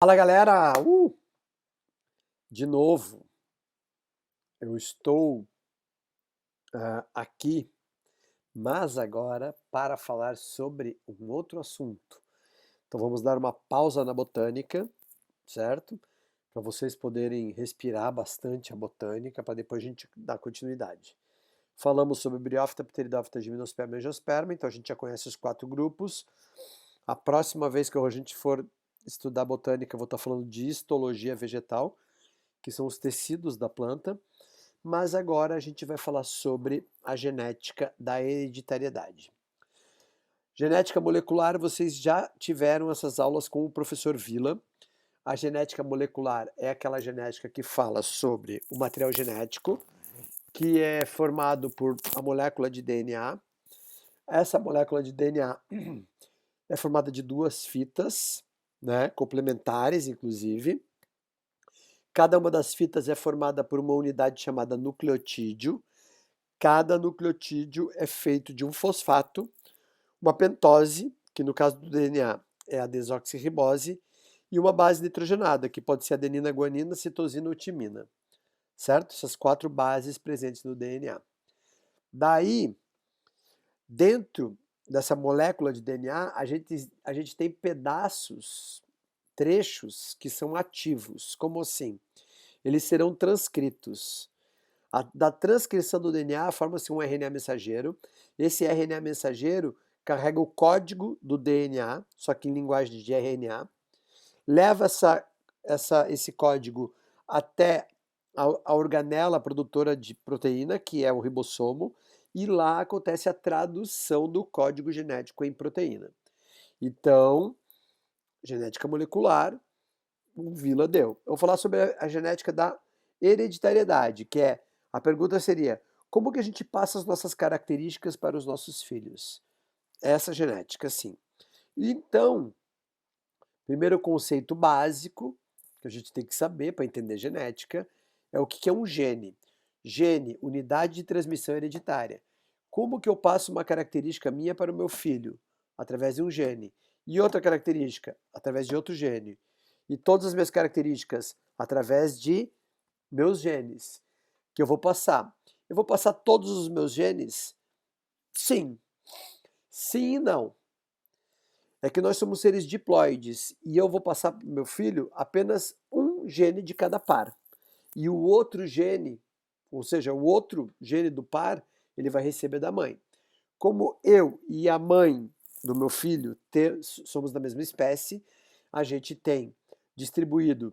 Fala galera! De novo, eu estou aqui, mas agora para falar sobre um outro assunto. Então vamos dar uma pausa na botânica, certo? Para vocês poderem respirar bastante a botânica, para depois a gente dar continuidade. Falamos sobre Bryophyta, Pteridophyta, Gymnosperma e Angiosperma, então a gente já conhece os 4 grupos. A próxima vez que a gente for estudar botânica, eu vou estar falando de histologia vegetal, que são os tecidos da planta, mas agora a gente vai falar sobre a genética da hereditariedade. Genética molecular, vocês já tiveram essas aulas com o professor Villa. A genética molecular é aquela genética que fala sobre o material genético, que é formado por a molécula de DNA. Essa molécula de DNA é formada de 2 fitas, né, complementares, inclusive. Cada uma das fitas é formada por uma unidade chamada nucleotídeo. Cada nucleotídeo é feito de um fosfato, uma pentose, que no caso do DNA é a desoxirribose, e uma base nitrogenada, que pode ser adenina, guanina, citosina ou timina. Certo? Essas 4 bases presentes no DNA. Daí, dentro dessa molécula de DNA, a gente tem pedaços, trechos que são ativos. Como assim? Eles serão transcritos. Da transcrição do DNA forma-se um RNA mensageiro. Esse RNA mensageiro carrega o código do DNA, só que em linguagem de RNA, leva esse código até a organela produtora de proteína, que é o ribossomo, e lá acontece a tradução do código genético em proteína. Então, genética molecular, o Villa deu. Eu vou falar sobre a genética da hereditariedade, que é, a pergunta seria, como que a gente passa as nossas características para os nossos filhos? Essa genética, sim. Então, primeiro conceito básico, que a gente tem que saber para entender genética, é o que é um gene. Gene, unidade de transmissão hereditária. Como que eu passo uma característica minha para o meu filho? Através de um gene. E outra característica? Através de outro gene. E todas as minhas características através de meus genes, que eu vou passar. Eu vou passar todos os meus genes? Sim. Sim e não. É que nós somos seres diploides e eu vou passar para o meu filho apenas um gene de cada par. E o outro gene, ou seja, o outro gene do par, ele vai receber da mãe. Como eu e a mãe do meu filho somos da mesma espécie, a gente tem distribuído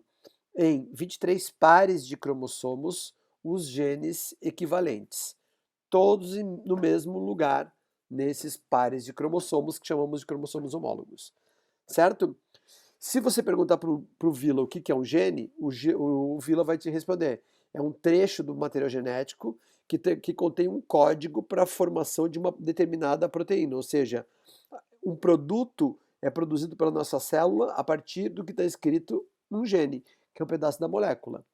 em 23 pares de cromossomos os genes equivalentes, todos no mesmo lugar, nesses pares de cromossomos que chamamos de cromossomos homólogos, certo? Se você perguntar para o Villa o que é um gene, o Villa vai te responder. É um trecho do material genético que contém um código para a formação de uma determinada proteína, ou seja, um produto é produzido pela nossa célula a partir do que está escrito num gene, que é um pedaço da molécula.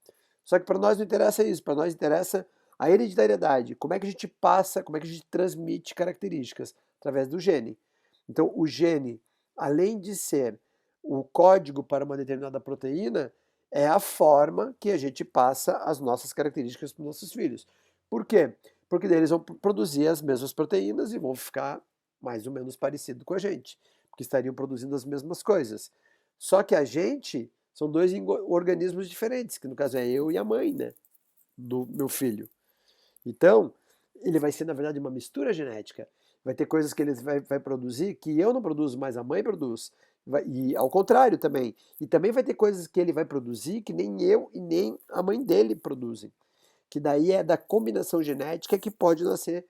Só que para nós não interessa isso, para nós interessa a hereditariedade. Como é que a gente passa, como é que a gente transmite características? Através do gene. Então, o gene, além de ser o código para uma determinada proteína, é a forma que a gente passa as nossas características para os nossos filhos. Por quê? Porque daí eles vão produzir as mesmas proteínas e vão ficar mais ou menos parecido com a gente, porque estariam produzindo as mesmas coisas. Só que a gente são 2 organismos diferentes, que no caso é eu e a mãe, né, do meu filho. Então, ele vai ser, na verdade, uma mistura genética. Vai ter coisas que ele vai produzir que eu não produzo, mas a mãe produz. E ao contrário também. E também vai ter coisas que ele vai produzir que nem eu e nem a mãe dele produzem. Que daí é da combinação genética que pode nascer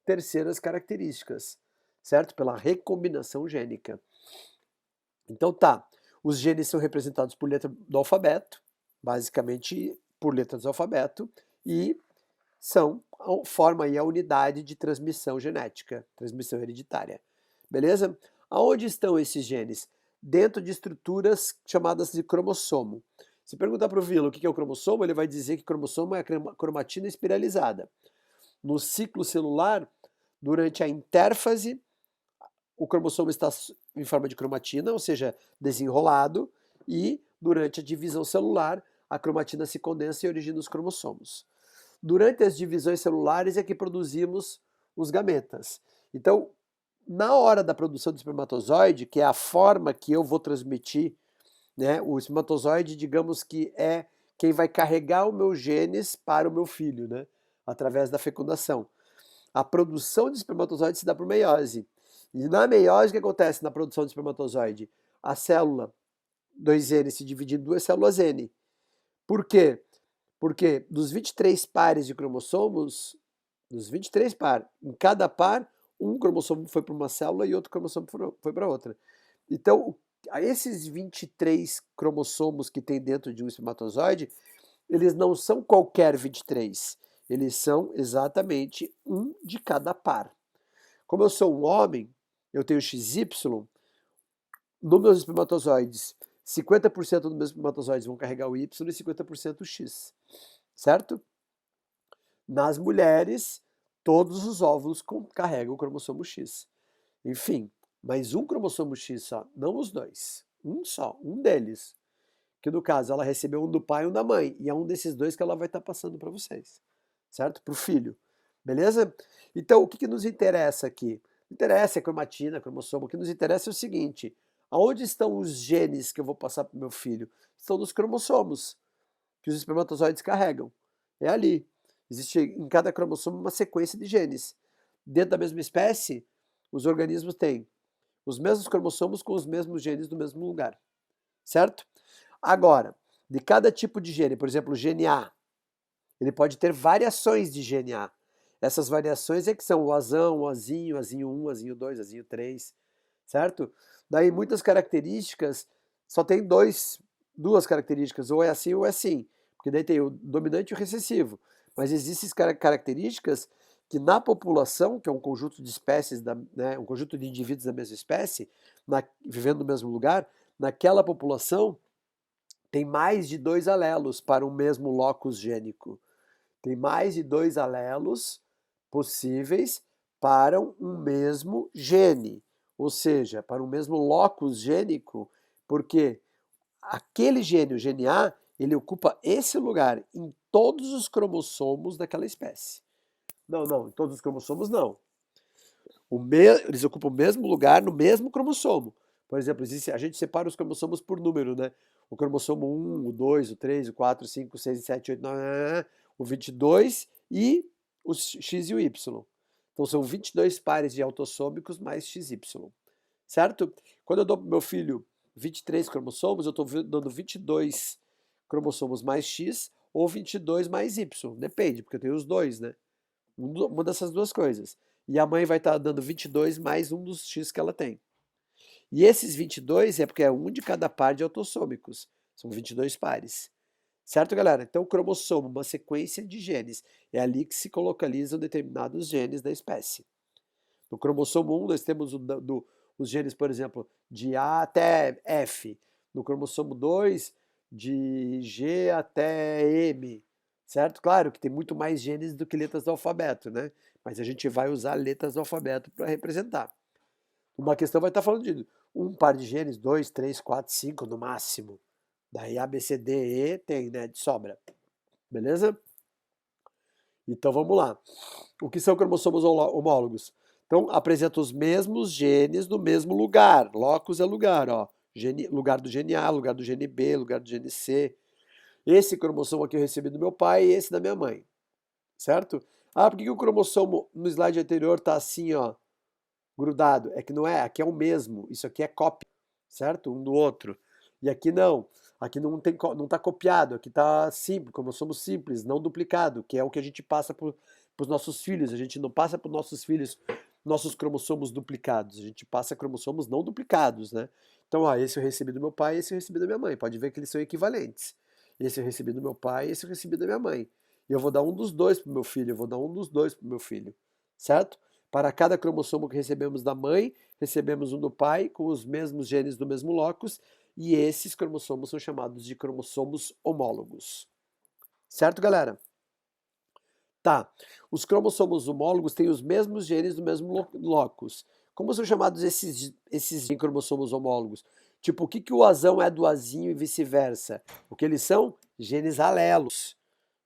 terceiras características, certo? Pela recombinação gênica. Então tá, os genes são representados por letra do alfabeto, basicamente por letras do alfabeto, e formam aí a unidade de transmissão genética, transmissão hereditária. Beleza? Aonde estão esses genes? Dentro de estruturas chamadas de cromossomo. Se perguntar para o Villa o que é o cromossomo, ele vai dizer que cromossomo é a cromatina espiralizada. No ciclo celular, durante a intérfase, o cromossomo está em forma de cromatina, ou seja, desenrolado, e durante a divisão celular, a cromatina se condensa e origina os cromossomos. Durante as divisões celulares é que produzimos os gametas. Então, na hora da produção do espermatozoide, que é a forma que eu vou transmitir, né, o espermatozoide, digamos que é quem vai carregar os meus genes para o meu filho, né, através da fecundação. A produção de espermatozoide se dá por meiose. E na meiose, o que acontece na produção de espermatozoide? A célula 2N se divide em duas células N. Por quê? Porque dos 23 pares de cromossomos, dos 23 pares, em cada par, um cromossomo foi para uma célula e outro cromossomo foi para outra. Então, esses 23 cromossomos que tem dentro de um espermatozoide, eles não são qualquer 23. Eles são exatamente um de cada par. Como eu sou um homem, eu tenho XY, nos meus espermatozoides, 50% dos meus espermatozoides vão carregar o Y e 50% o X, certo? Nas mulheres, todos os óvulos carregam o cromossomo X. Enfim, mas um cromossomo X só, não os dois. Um só, um deles. Que no caso, ela recebeu um do pai e um da mãe. E é um desses dois que ela vai estar passando para vocês. Certo? Para o filho. Beleza? Então, o que nos interessa aqui? Não interessa a cromatina, cromossomo. O que nos interessa é o seguinte: aonde estão os genes que eu vou passar para o meu filho? Estão nos cromossomos, que os espermatozoides carregam. É ali. Existe em cada cromossomo uma sequência de genes. Dentro da mesma espécie, os organismos têm os mesmos cromossomos com os mesmos genes no mesmo lugar. Certo? Agora, de cada tipo de gene, por exemplo, o gene A, ele pode ter variações de gene A. Essas variações é que são o Azão, o Azinho, Azinho 1, Azinho 2, Azinho 3, certo? Daí muitas características, só tem duas características, ou é assim ou é assim, porque daí tem o dominante e o recessivo. Mas existem características que na população, que é um conjunto de espécies, né, um conjunto de indivíduos da mesma espécie, vivendo no mesmo lugar, naquela população tem mais de 2 alelos para um mesmo locus gênico. Tem mais de 2 alelos possíveis para um mesmo gene, ou seja, para um mesmo locus gênico, porque aquele gene, o gene A, ele ocupa esse lugar em todos os cromossomos daquela espécie. Não, em todos os cromossomos não. Eles ocupam o mesmo lugar no mesmo cromossomo. Por exemplo, a gente separa os cromossomos por número, né? O cromossomo 1, o 2, o 3, o 4, o 5, o 6, o 7, o 8, 9, o 22 e o X e o Y. Então são 22 pares de autossômicos mais XY. Certo? Quando eu dou para o meu filho 23 cromossomos, eu estou dando 22 cromossomos mais X ou 22 mais Y. Depende, porque eu tenho os dois, né? Uma dessas duas coisas. E a mãe vai estar dando 22 mais um dos X que ela tem. E esses 22 é porque é um de cada par de autossômicos. São 22 pares. Certo, galera? Então, o cromossomo, uma sequência de genes. É ali que se localizam determinados genes da espécie. No cromossomo 1, nós temos os genes, por exemplo, de A até F. No cromossomo 2, de G até M. Certo? Claro que tem muito mais genes do que letras do alfabeto, né? Mas a gente vai usar letras do alfabeto para representar. Uma questão vai estar falando de um par de genes, 2, 3, 4, 5 no máximo. Daí A, B, C, D, E tem, né? De sobra. Beleza? Então vamos lá. O que são cromossomos homólogos? Então apresenta os mesmos genes no mesmo lugar. Locus é lugar, ó. Lugar do gene A, lugar do gene B, lugar do gene C. Esse cromossomo aqui eu recebi do meu pai e esse da minha mãe. Certo? Ah, por que o cromossomo no slide anterior está assim, ó, grudado? É que não é, aqui é o mesmo. Isso aqui é cópia, certo? Um do outro. E aqui não. Aqui não está copiado, aqui está simples, cromossomo simples, não duplicado, que é o que a gente passa para os nossos filhos. A gente não passa para os nossos filhos nossos cromossomos duplicados, a gente passa cromossomos não duplicados, né? Então, ó, esse eu recebi do meu pai, esse eu recebi da minha mãe. Pode ver que eles são equivalentes. Esse eu recebi do meu pai, esse eu recebi da minha mãe. E eu vou dar um dos dois para o meu filho, eu vou dar um dos dois para o meu filho, certo? Para cada cromossomo que recebemos da mãe, recebemos um do pai, com os mesmos genes do mesmo locus, e esses cromossomos são chamados de cromossomos homólogos. Certo, galera? Tá. Os cromossomos homólogos têm os mesmos genes do mesmo locus. Como são chamados esses cromossomos homólogos? Tipo, o que que o azão é do azinho e vice-versa? O que eles são? Genes alelos.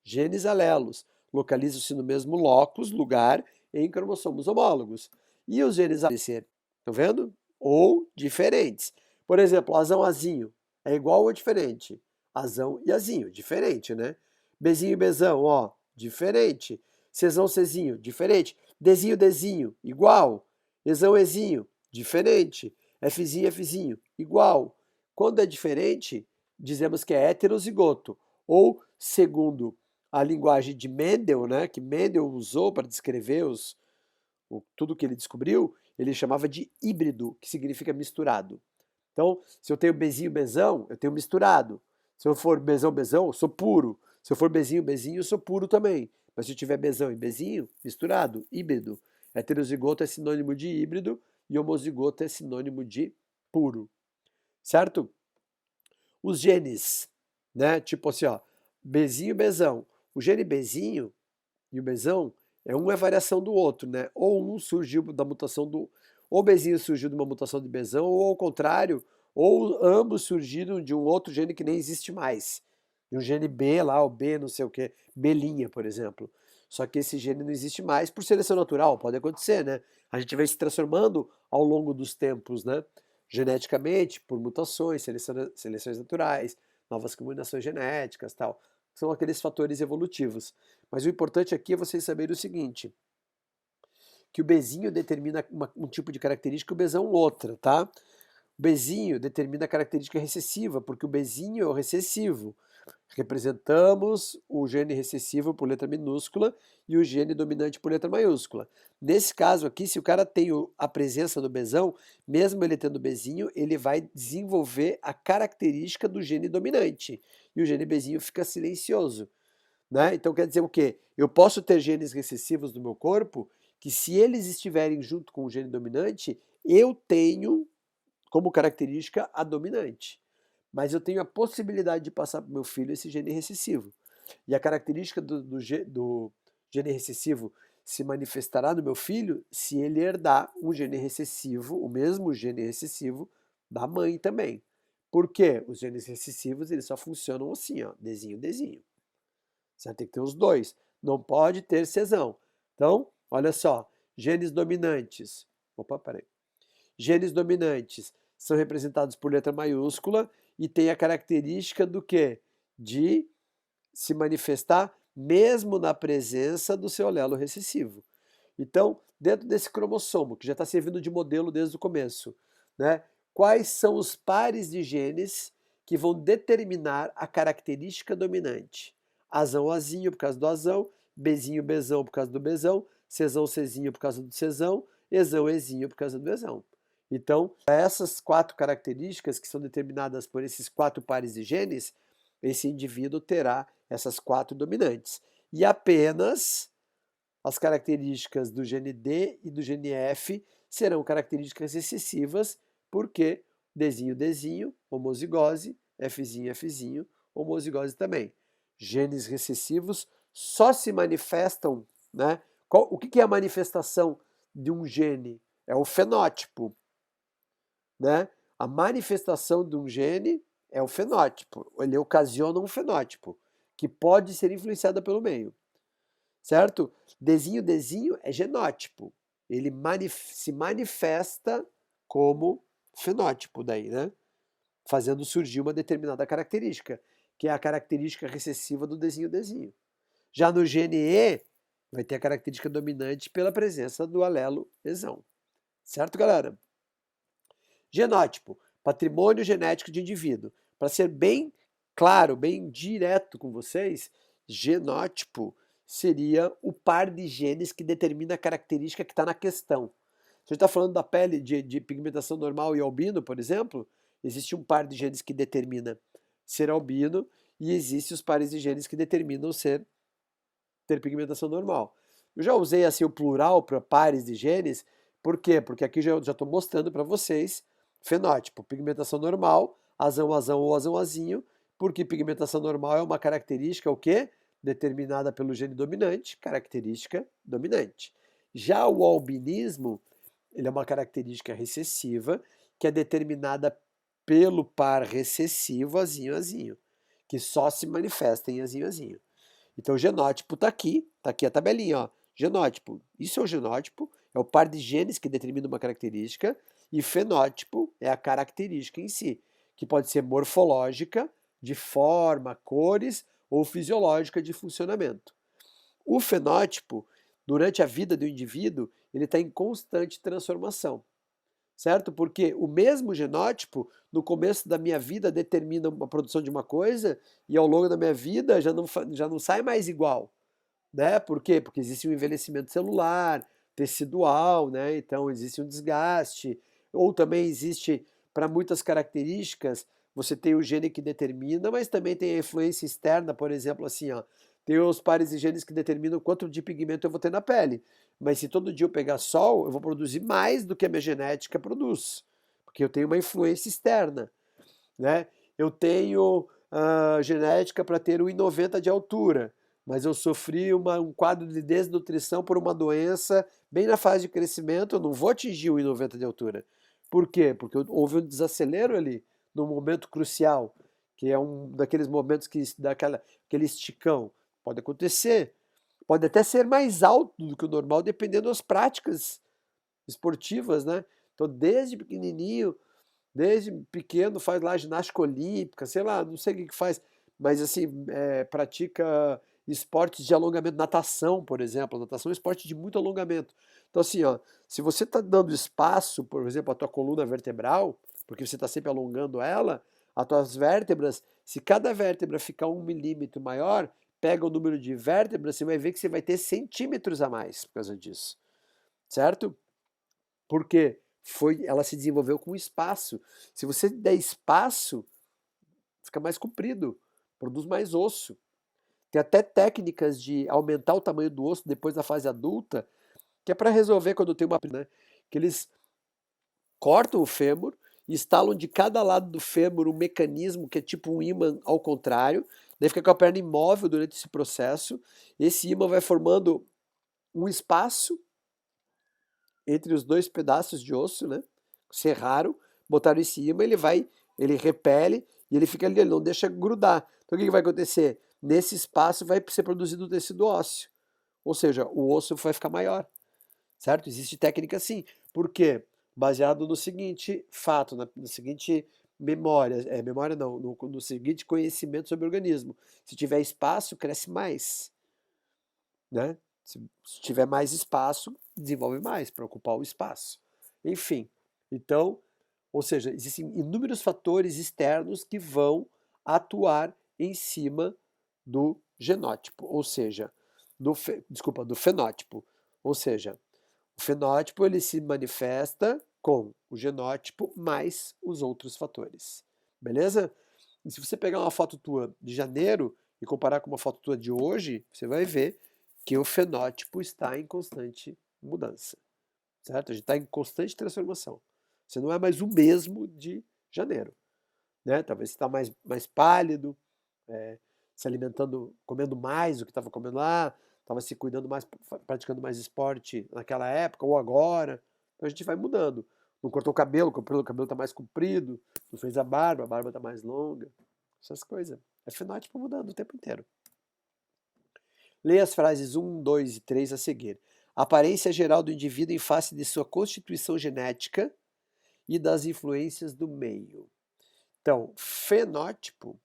Genes alelos. Localizam-se no mesmo locus, lugar, em cromossomos homólogos. E os genes alelos, estão vendo? Ou diferentes. Por exemplo, azão azinho é igual ou diferente? Azão e azinho, diferente, né? Bezinho e bezão, ó, diferente. Cezão, cezinho, diferente. Dezinho, dezinho, igual. Ezão, ezinho, diferente. Fzinho, Fzinho, igual. Quando é diferente, dizemos que é heterozigoto. Ou, segundo a linguagem de Mendel, né, que Mendel usou para descrever tudo que ele descobriu, ele chamava de híbrido, que significa misturado. Então, se eu tenho bezinho, bezão, eu tenho misturado. Se eu for bezão, bezão, eu sou puro. Se eu for bezinho, bezinho, eu sou puro também. Mas se eu tiver bezão e bezinho, misturado, híbrido. Heterozigoto é sinônimo de híbrido e homozigoto é sinônimo de puro. Certo? Os genes, né? Tipo assim, ó, bezinho, bezão. O gene bezinho e o bezão um é variação do outro, né? Ou um surgiu da mutação do. Ou o bezinho surgiu de uma mutação de bezão, ou ao contrário, ou ambos surgiram de um outro gene que nem existe mais. De um gene B lá, o B não sei o que, B', por exemplo. Só que esse gene não existe mais por seleção natural, pode acontecer, né? A gente vai se transformando ao longo dos tempos, né? Geneticamente, por mutações, seleções naturais, novas combinações genéticas, tal. São aqueles fatores evolutivos. Mas o importante aqui é vocês saberem o seguinte, que o bezinho determina um tipo de característica e o bezão outra, tá? O bezinho determina a característica recessiva, porque o bezinho é o recessivo. Representamos o gene recessivo por letra minúscula e o gene dominante por letra maiúscula. Nesse caso aqui, se o cara tem a presença do bezão, mesmo ele tendo bezinho, ele vai desenvolver a característica do gene dominante. E o gene bezinho fica silencioso. Né? Então quer dizer o quê? Eu posso ter genes recessivos no meu corpo que, se eles estiverem junto com o gene dominante, eu tenho como característica a dominante. Mas eu tenho a possibilidade de passar para o meu filho esse gene recessivo. E a característica do gene recessivo se manifestará no meu filho se ele herdar um gene recessivo, o mesmo gene recessivo da mãe também. Por quê? Os genes recessivos eles só funcionam assim, ó, desenho, desenho. Certo? Tem que ter os dois. Não pode ter cesão. Então, olha só, genes dominantes. Opa, peraí. Genes dominantes são representados por letra maiúscula e tem a característica do quê? De se manifestar mesmo na presença do seu alelo recessivo. Então, dentro desse cromossomo, que já está servindo de modelo desde o começo, né? Quais são os pares de genes que vão determinar a característica dominante? Azão, azinho por causa do azão, bezinho, bezão por causa do bezão, cezão, cezinho por causa do cezão, ezão, ezinho por causa do ezão. Então, essas quatro características que são determinadas por esses quatro pares de genes, esse indivíduo terá essas quatro dominantes. E apenas as características do gene D e do gene F serão características recessivas, porque Dzinho, Dzinho, homozigose, Fzinho, Fzinho, homozigose também. Genes recessivos só se manifestam, né? O que é a manifestação de um gene? É o fenótipo, né? A manifestação de um gene é o fenótipo. Ele ocasiona um fenótipo que pode ser influenciado pelo meio, certo? Dzinho, Dzinho é genótipo. Ele se manifesta como fenótipo daí, né? Fazendo surgir uma determinada característica, que é a característica recessiva do Dzinho, Dzinho. Já no gene E, vai ter a característica dominante pela presença do alelo ezão. Certo, galera? Genótipo, patrimônio genético de indivíduo. Para ser bem claro, bem direto com vocês, genótipo seria o par de genes que determina a característica que está na questão. Se a gente está falando da pele de pigmentação normal e albino, por exemplo, existe um par de genes que determina ser albino e existe os pares de genes que determinam ter pigmentação normal. Eu já usei assim o plural para pares de genes, por quê? Porque aqui já estou mostrando para vocês fenótipo, pigmentação normal, azão, azão ou azão, azinho, porque pigmentação normal é uma característica o quê? Determinada pelo gene dominante, característica dominante. Já o albinismo, ele é uma característica recessiva que é determinada pelo par recessivo azinho azinho, que só se manifesta em azinho azinho. Então o genótipo está aqui a tabelinha, ó. Genótipo, isso é o genótipo, é o par de genes que determina uma característica, e fenótipo é a característica em si, que pode ser morfológica, de forma, cores, ou fisiológica de funcionamento. O fenótipo, durante a vida do indivíduo, ele está em constante transformação, certo? Porque o mesmo genótipo, no começo da minha vida, determina a produção de uma coisa, e ao longo da minha vida já não sai mais igual, né? Por quê? Porque existe um envelhecimento celular, tecidual, né? Então existe um desgaste, ou também existe, para muitas características, você tem o gene que determina, mas também tem a influência externa, por exemplo, assim, ó, tem os pares de genes que determinam quanto de pigmento eu vou ter na pele. Mas se todo dia eu pegar sol, eu vou produzir mais do que a minha genética produz, porque eu tenho uma influência externa, né? Eu tenho genética para ter 1,90 de altura, mas eu sofri um quadro de desnutrição por uma doença bem na fase de crescimento, eu não vou atingir 1,90 de altura. Por quê? Porque houve um desacelero ali, num momento crucial, que é um daqueles momentos que dá aquele esticão. Pode acontecer, pode até ser mais alto do que o normal, dependendo das práticas esportivas, né? Então, desde pequeno faz lá ginástica olímpica, sei lá, não sei o que que faz, mas assim, pratica esportes de alongamento, natação, por exemplo. Natação é um esporte de muito alongamento. Então, assim, ó, se você está dando espaço, por exemplo, à tua coluna vertebral, porque você está sempre alongando ela, as tuas vértebras, se cada vértebra ficar 1 milímetro maior, pega o número de vértebras, você vai ver que você vai ter centímetros a mais por causa disso, certo? Porque ela se desenvolveu com espaço. Se você der espaço, fica mais comprido, produz mais osso. Tem até técnicas de aumentar o tamanho do osso depois da fase adulta, que é para resolver quando tem uma, né, que eles cortam o fêmur e instalam de cada lado do fêmur um mecanismo que é tipo um ímã ao contrário, daí fica com a perna imóvel durante esse processo. Esse ímã vai formando um espaço entre os dois pedaços de osso, né? Serraram, botaram em cima, ele repele e ele fica ali, ele não deixa grudar. Então o que vai acontecer? Nesse espaço vai ser produzido o tecido ósseo, ou seja, o osso vai ficar maior, certo? Existe técnica assim. Por quê? Baseado no seguinte fato, no seguinte memória não, no seguinte conhecimento sobre o organismo. Se tiver espaço, cresce mais, né? Se tiver mais espaço, desenvolve mais para ocupar o espaço. Enfim, então, ou seja, existem inúmeros fatores externos que vão atuar em cima do genótipo, ou seja, do fenótipo. Ou seja, o fenótipo ele se manifesta com o genótipo mais os outros fatores. Beleza? E se você pegar uma foto tua de janeiro e comparar com uma foto tua de hoje, você vai ver que o fenótipo está em constante mudança, certo? A gente está em constante transformação. Você não é mais o mesmo de janeiro, né? Talvez você está mais pálido, se alimentando, comendo mais do que estava comendo lá, estava se cuidando mais, praticando mais esporte naquela época ou agora. Então a gente vai mudando. Não cortou o cabelo está mais comprido, não fez a barba está mais longa. Essas coisas. É fenótipo mudando o tempo inteiro. Leia as frases 1, 2 e 3 a seguir. A aparência geral do indivíduo em face de sua constituição genética e das influências do meio. Então, fenótipo,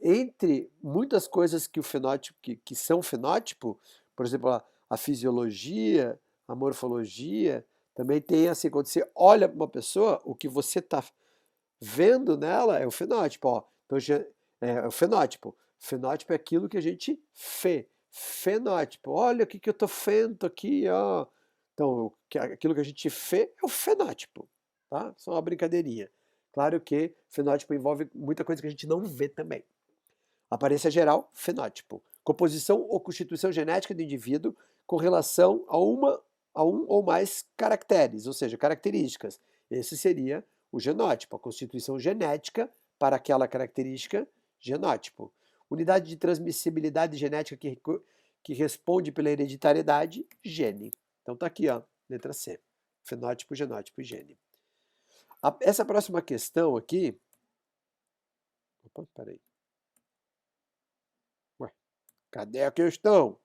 entre muitas coisas que o fenótipo que são fenótipo, por exemplo, a fisiologia, a morfologia, também tem assim, quando você olha para uma pessoa, o que você está vendo nela é o fenótipo. Ó. Então, é o fenótipo. Fenótipo é aquilo que a gente vê. Fenótipo. Olha o que eu estou vendo aqui. Ó. Então, aquilo que a gente vê é o fenótipo. Tá? Só uma brincadeirinha. Claro que fenótipo envolve muita coisa que a gente não vê também. Aparência geral, fenótipo. Composição ou constituição genética do indivíduo com relação a um ou mais caracteres, ou seja, características. Esse seria o genótipo, a constituição genética para aquela característica, genótipo. Unidade de transmissibilidade genética que responde pela hereditariedade, gene. Então tá aqui, ó, letra C. Fenótipo, genótipo e gene. Essa próxima questão aqui. Opa, peraí. Ué, cadê a questão?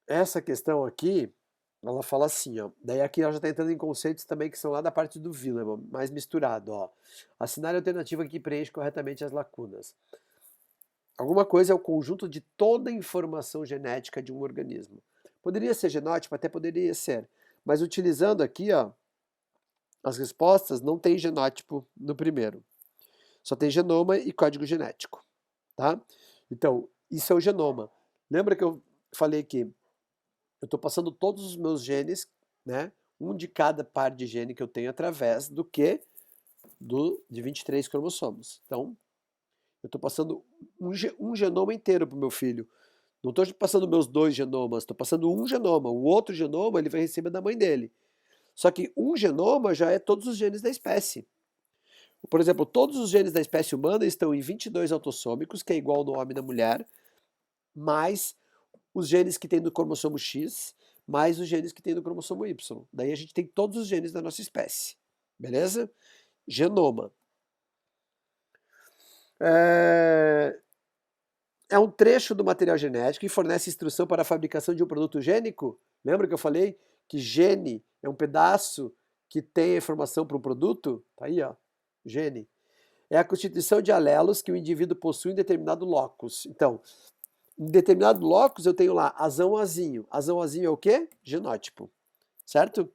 Essa questão aqui, ela fala assim, ó. Daí aqui ela já está entrando em conceitos também que são lá da parte do Willeman, mais misturado, ó. Assinale a alternativa que preenche corretamente as lacunas. Alguma coisa é o conjunto de toda a informação genética de um organismo. Poderia ser genótipo, até poderia ser. Mas utilizando aqui, ó, as respostas, não tem genótipo no primeiro. Só tem genoma e código genético, tá? Então, isso é o genoma. Lembra que eu falei que eu estou passando todos os meus genes, né? Um de cada par de gene que eu tenho através do que? De 23 cromossomos. Então, eu estou passando um genoma inteiro para o meu filho. Não estou passando meus 2 genomas, estou passando um genoma. O outro genoma ele vai receber da mãe dele. Só que um genoma já é todos os genes da espécie. Por exemplo, todos os genes da espécie humana estão em 22 autossômicos, que é igual no homem e na mulher, mais os genes que tem no cromossomo X, mais os genes que tem no cromossomo Y. Daí a gente tem todos os genes da nossa espécie. Beleza? Genoma. É um trecho do material genético que fornece instrução para a fabricação de um produto gênico. Lembra que eu falei que gene é um pedaço que tem a informação para um produto? Tá aí, ó. Gene. É a constituição de alelos que o indivíduo possui em determinado locus. Então, em determinado locus eu tenho lá azão azinho. Azão azinho é o quê? Genótipo. Certo?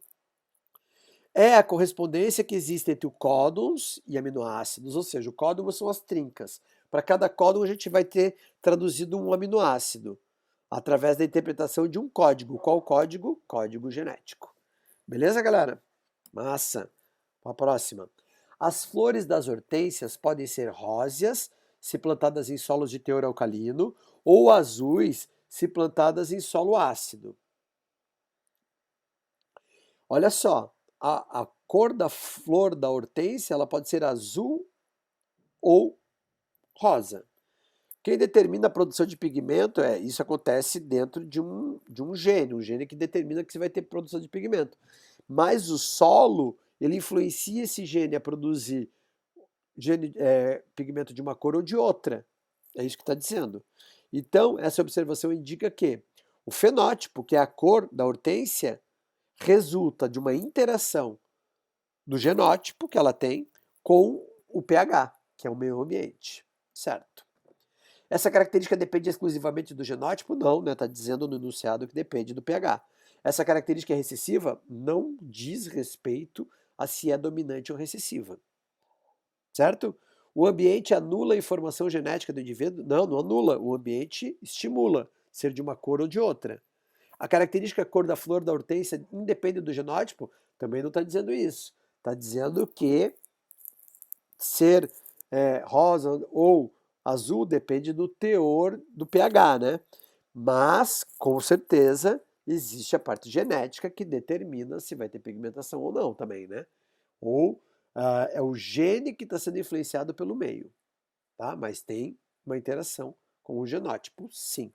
É a correspondência que existe entre o códons e aminoácidos, ou seja, o códon são as trincas. Para cada códon a gente vai ter traduzido um aminoácido através da interpretação de um código. Qual código? Código genético. Beleza, galera? Massa. Para a próxima. As flores das hortênsias podem ser róseas, se plantadas em solos de teor alcalino, ou azuis, se plantadas em solo ácido. Olha só, a cor da flor da hortênsia ela pode ser azul ou rosa. Quem determina a produção de pigmento isso acontece dentro de um gene que determina que você vai ter produção de pigmento. Mas o solo, ele influencia esse gene a produzir pigmento de uma cor ou de outra. É isso que está dizendo. Então, essa observação indica que o fenótipo, que é a cor da hortênsia, resulta de uma interação do genótipo que ela tem com o pH, que é o meio ambiente, certo? Essa característica depende exclusivamente do genótipo? Não, né? Está dizendo no enunciado que depende do pH. Essa característica é recessiva? Não diz respeito a se é dominante ou recessiva, certo? O ambiente anula a informação genética do indivíduo? Não, não anula. O ambiente estimula ser de uma cor ou de outra. A característica cor da flor da hortênsia independe do genótipo? Também não está dizendo isso. Está dizendo que ser rosa ou azul depende do teor do pH, né? Mas, com certeza, existe a parte genética que determina se vai ter pigmentação ou não também, né? Ou é o gene que está sendo influenciado pelo meio, tá? Mas tem uma interação com o genótipo, sim.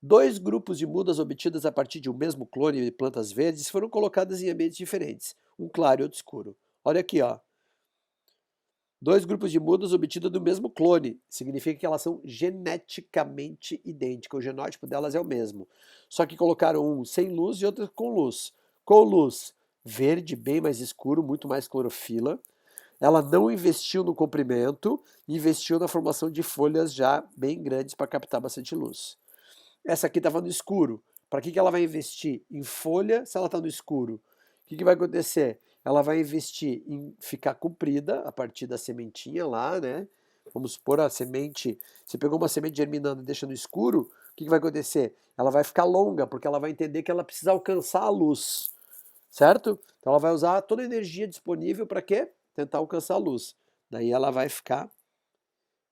2 grupos de mudas obtidas a partir de um mesmo clone de plantas verdes foram colocadas em ambientes diferentes, um claro e outro escuro. Olha aqui, ó. 2 grupos de mudas obtidas do mesmo clone. Significa que elas são geneticamente idênticas. O genótipo delas é o mesmo. Só que colocaram um sem luz e outro com luz. Com luz verde, bem mais escuro, muito mais clorofila. Ela não investiu no comprimento, investiu na formação de folhas já bem grandes para captar bastante luz. Essa aqui estava no escuro. Para que ela vai investir em folha se ela está no escuro? O que vai acontecer? Ela vai investir em ficar comprida a partir da sementinha lá, né? Vamos supor a semente. Você pegou uma semente germinando e deixa no escuro, o que vai acontecer? Ela vai ficar longa, porque ela vai entender que ela precisa alcançar a luz, certo? Então ela vai usar toda a energia disponível para quê? Tentar alcançar a luz. Daí ela vai ficar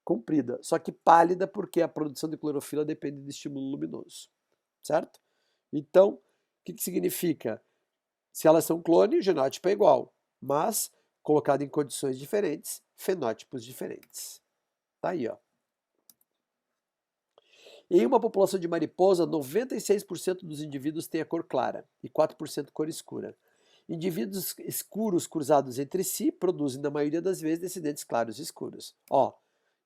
comprida, só que pálida porque a produção de clorofila depende de estímulo luminoso, certo? Então, o que significa? Se elas são clone, o genótipo é igual, mas colocado em condições diferentes, fenótipos diferentes. Tá aí, ó. Em uma população de mariposa, 96% dos indivíduos têm a cor clara e 4% cor escura. Indivíduos escuros cruzados entre si produzem, na maioria das vezes, descendentes claros e escuros. Ó,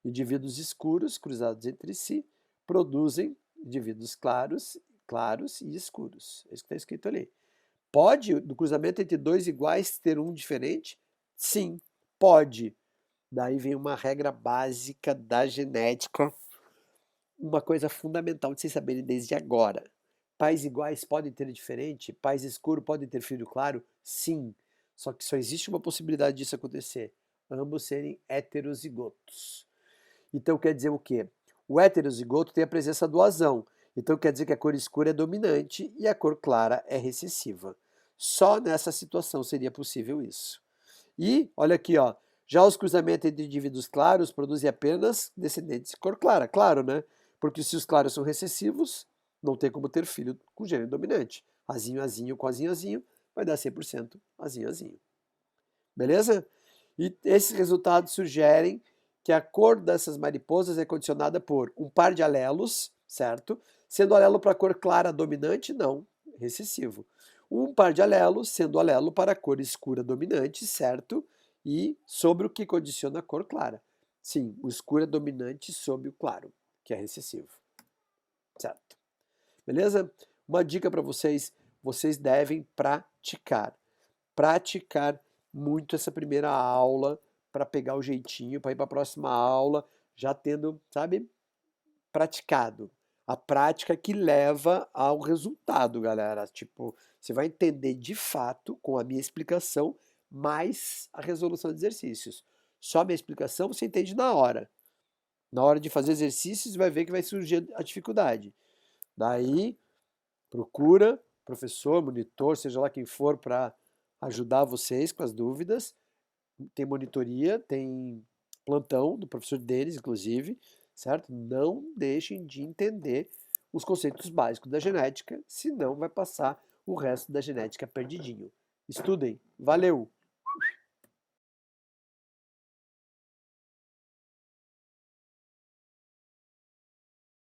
indivíduos escuros cruzados entre si produzem indivíduos claros, claros e escuros. É isso que está escrito ali. Pode, no cruzamento entre dois iguais, ter um diferente? Sim, pode. Daí vem uma regra básica da genética, uma coisa fundamental de vocês saberem desde agora. Pais iguais podem ter diferente? Pais escuros podem ter filho claro? Sim. Só que só existe uma possibilidade disso acontecer. Ambos serem heterozigotos. Então quer dizer o quê? O heterozigoto tem a presença do azão. Então quer dizer que a cor escura é dominante e a cor clara é recessiva. Só nessa situação seria possível isso. E, olha aqui, ó, já os cruzamentos entre indivíduos claros produzem apenas descendentes de cor clara. Claro, né? Porque se os claros são recessivos, não tem como ter filho com gênero dominante. Azinho, azinho com azinho, azinho, vai dar 100% azinho, azinho. Beleza? E esses resultados sugerem que a cor dessas mariposas é condicionada por um par de alelos, certo? Sendo o alelo para a cor clara dominante, não, recessivo. Um par de alelos, sendo o alelo para a cor escura dominante, certo? E sobre o que condiciona a cor clara. Sim, o escuro é dominante sobre o claro, que é recessivo. Certo? Beleza? Uma dica para vocês, vocês devem praticar. Praticar muito essa primeira aula para pegar o jeitinho, para ir para a próxima aula já tendo, sabe, praticado. A prática que leva ao resultado, galera. Tipo, você vai entender de fato com a minha explicação mais a resolução de exercícios. Só a minha explicação você entende na hora. Na hora de fazer exercícios, você vai ver que vai surgir a dificuldade. Daí, procura professor, monitor, seja lá quem for, para ajudar vocês com as dúvidas. Tem monitoria, tem plantão do professor Denis, inclusive, certo? Não deixem de entender os conceitos básicos da genética, senão vai passar o resto da genética perdidinho. Estudem. Valeu!